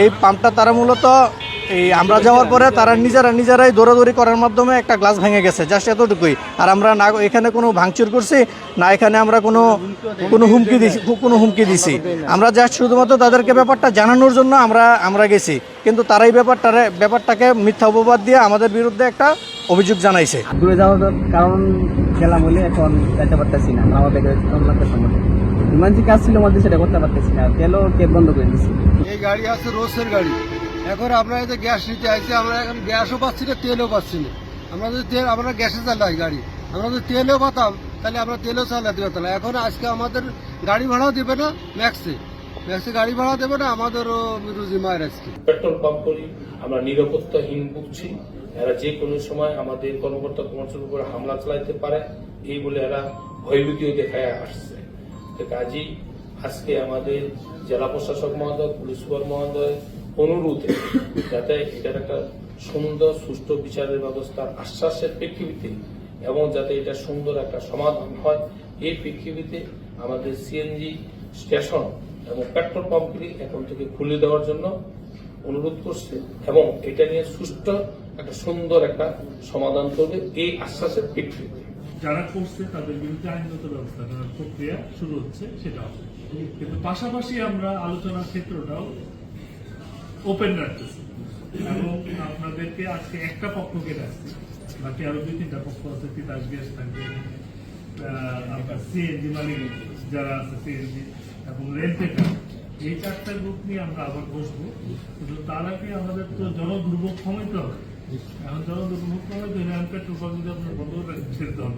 এই পাম্পটা তারা মূলত এই আমরা যাওয়ার পরে তারা নিজেরাই দৌড়াদৌড়ি করার মাধ্যমে একটা গ্লাস ভেঙে গেছে, জাস্ট এতটুকুই। আর আমরা না এখানে কোনো ভাঙচুর করছি না, এখানে আমরা কোনো হুমকি দিছি। আমরা জাস্ট শুধুমাত্র তাদেরকে ব্যাপারটা জানানোর জন্য আমরা গেছি, কিন্তু তারাই ব্যাপারটাকে মিথ্যা অপবাদ দিয়ে আমাদের বিরুদ্ধে একটা অভিযোগ জানাইছে। দূরে যাওয়ার কারণ গেলাম বলে এখন যাইতে পারতেছি না, আমাদের সম্বন্ধে ইমার্জেন্সি কাজ ছিল আমাদের, সেটা করতে পারতেছি না, তেলও কেক বন্ধ করে দিচ্ছি। এই গাড়ি আছে রোসের গাড়ি, এখন আমরা এই যে গ্যাস নিতে আইছি, আমরা এখন গ্যাসও পাচ্ছি না, তেলও পাচ্ছি না। আমরা যদি আমরা গ্যাসে চালাই গাড়ি, আমরা যদি তেলও পাতাম তাহলে আমরা তেলও চালাতে পারতাম না। এখন আজকে আমাদের গাড়ি ভাড়াও দেবে না, ম্যাক্সে গাড়ি ভাড়া দেবে না, আমাদেরও রুজি মায়ের আজকে। পেট্রোল পাম্প করি, আমরা নিরাপত্তাহীন ভুগছি। এরা যে কোনো সময় আমাদের কর্মকর্তা কর্মচারীর উপরে হামলা চালাইতে পারে, এই বলে এরা ভয়ভীতিও দেখায় আসছে। কাজেই আজকে আমাদের জেলা প্রশাসক মহোদয়, পুলিশ সুপার মহোদয় অনুরোধে যাতে এটার একটা সুন্দর সুষ্ঠু বিচারের ব্যবস্থার আশ্বাসের প্রেক্ষিতে এবং যাতে এটা সুন্দর একটা সমাধান হয়, এই প্রেক্ষিতে আমাদের সিএনজি স্টেশন এবং পেট্রোল পাম্পগুলি এখন থেকে খুলে দেওয়ার জন্য অনুরোধ করছে এবং এটা নিয়ে সুষ্ঠু একটা সুন্দর একটা সমাধান করবে এই আশ্বাসের প্রেক্ষিতে। যারা করছে তাদের বিরুদ্ধে আইনগত ব্যবস্থা নেওয়ার প্রক্রিয়া শুরু হচ্ছে, সেটা হবে। কিন্তু পাশাপাশি আমরা আলোচনার ক্ষেত্রটাও ওপেন রাখতেছি এবং আপনাদেরকে আজকে একটা পক্ষকে রাখছি, বাকি আরো 2-3টা পক্ষ আছে, তিতাস গ্যাস থাকবে, আপনার সিএনজি মালিক যারা আছে সিএনজি এবং রেন্টেকার, এই 4টা গ্রুপ নিয়ে আমরা আবার বসবো। কিন্তু তার আগে আমাদের তো জনদুর্ভোগ কমাইতে হবে। এখন জনদুর্ভোগ কমাইতে হলে পেট্রোল পাম্প যদি আপনার বন্ধ রাখতে হবে।